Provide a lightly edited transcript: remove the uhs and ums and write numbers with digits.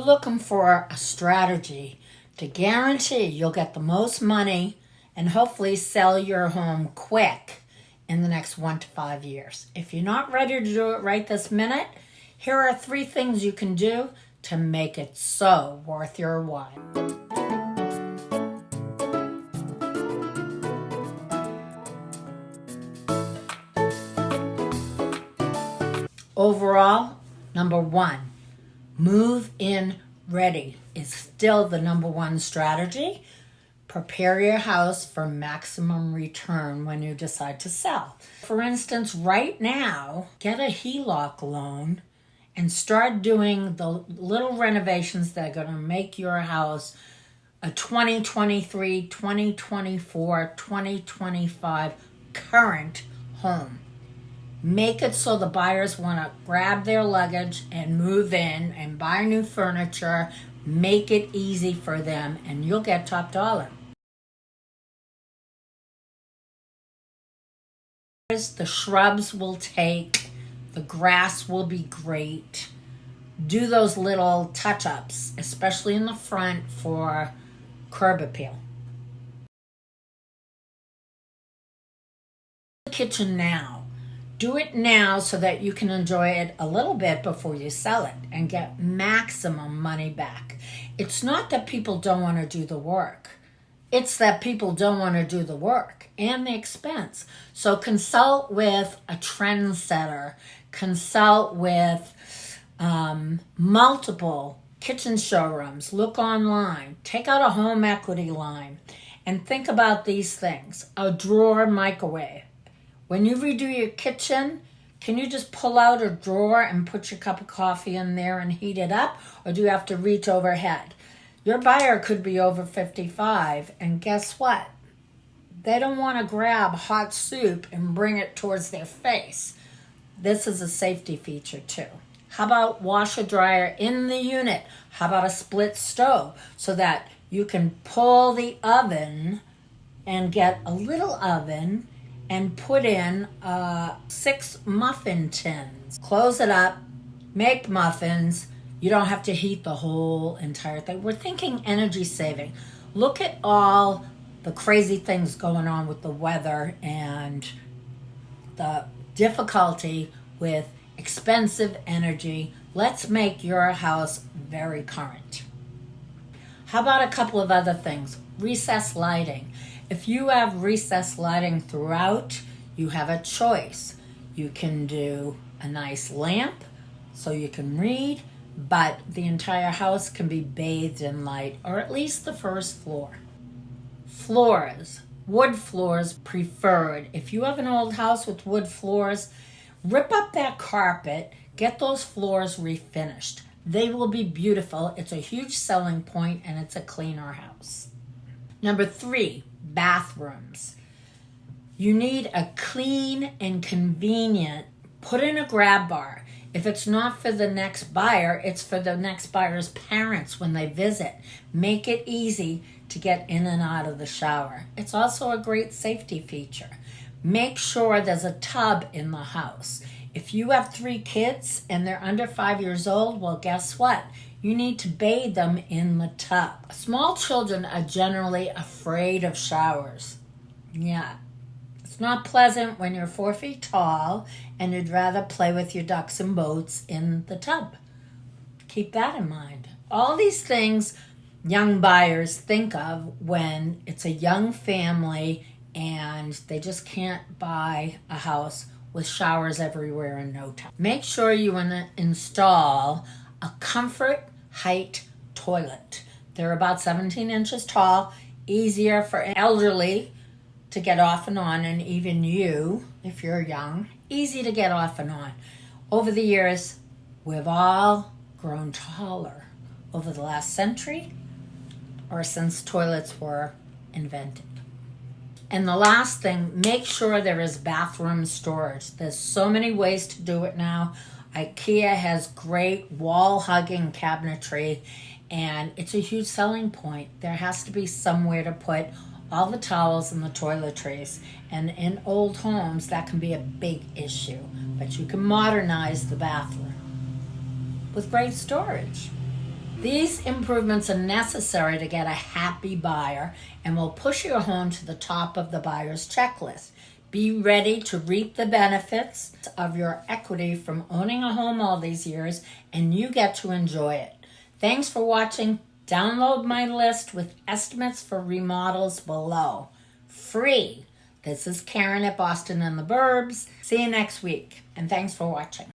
you're looking for a strategy to guarantee you'll get the most money and hopefully sell your home quick in the next 1 to 5 years. If you're not ready to do it right this minute, here are 3 things you can do to make it so worth your while. Overall, number 1, move in ready is still the number 1 strategy. Prepare your house for maximum return when you decide to sell. For instance, right now, get a HELOC loan and start doing the little renovations that are going to make your house a 2023, 2024, 2025 current home. Make it so the buyers want to grab their luggage and move in and buy new furniture. Make it easy for them and you'll get top dollar. The shrubs will take, the grass will be great. Do those little touch-ups, especially in the front for curb appeal. The kitchen now. Do it now so that you can enjoy it a little bit before you sell it and get maximum money back. It's not that people don't want to do the work. It's that people don't want to do the work and the expense. So consult with a trendsetter. Consult with multiple kitchen showrooms. Look online. Take out a home equity line and think about these things. A drawer microwave. When you redo your kitchen, can you just pull out a drawer and put your cup of coffee in there and heat it up? Or do you have to reach overhead? Your buyer could be over 55, and guess what? They don't want to grab hot soup and bring it towards their face. This is a safety feature too. How about washer dryer in the unit? How about a split stove so that you can pull the oven and get a little oven and put in 6 muffin tins. Close it up, make muffins. You don't have to heat the whole entire thing. We're thinking energy saving. Look at all the crazy things going on with the weather and the difficulty with expensive energy. Let's make your house very current. How about a couple of other things? Recessed lighting. If you have recessed lighting throughout, you have a choice. You can do a nice lamp so you can read, but the entire house can be bathed in light, or at least the first floor. Floors. Wood floors preferred. If you have an old house with wood floors, rip up that carpet, get those floors refinished. They will be beautiful. It's a huge selling point and it's a cleaner house. Number 3, bathrooms. You need a clean and convenient, put in a grab bar. If it's not for the next buyer, it's for the next buyer's parents when they visit. Make it easy to get in and out of the shower. It's also a great safety feature. Make sure there's a tub in the house. If you have 3 kids and they're under 5 years old, well, guess what? You need to bathe them in the tub. Small children are generally afraid of showers. Yeah. It's not pleasant when you're 4 feet tall and you'd rather play with your ducks and boats in the tub. Keep that in mind. All these things young buyers think of when it's a young family and they just can't buy a house with showers everywhere in no time. Make sure you install a comfort height toilet. They're about 17 inches tall, easier for elderly to get off and on, and even you, if you're young, easy to get off and on. Over the years, we've all grown taller over the last century or since toilets were invented. And the last thing, make sure there is bathroom storage. There's so many ways to do it now. IKEA has great wall-hugging cabinetry, and it's a huge selling point. There has to be somewhere to put all the towels and the toiletries. And in old homes, that can be a big issue. But you can modernize the bathroom with great storage. These improvements are necessary to get a happy buyer and will push your home to the top of the buyer's checklist. Be ready to reap the benefits of your equity from owning a home all these years, and you get to enjoy it. Thanks for watching. Download my list with estimates for remodels below. Free. This is Karen at Boston and the Burbs. See you next week, and thanks for watching.